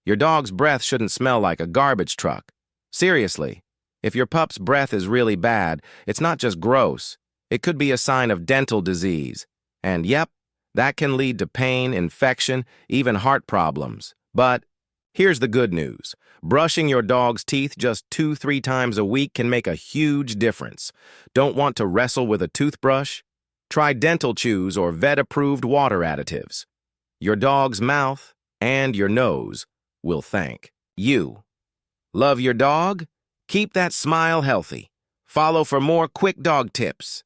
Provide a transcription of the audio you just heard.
Your dog's breath shouldn't smell like a garbage truck. Seriously, if your pup's breath is really bad, it's not just gross. It could be a sign of dental disease. And yep, that can lead to pain, infection, even heart problems. But here's the good news. Brushing your dog's teeth just 2-3 times a week can make a huge difference. Don't want to wrestle with a toothbrush? Try Dental Chews or vet-approved water additives. Your dog's mouth and your nose will thank you. Love your dog? Keep that smile healthy. Follow for more quick dog tips.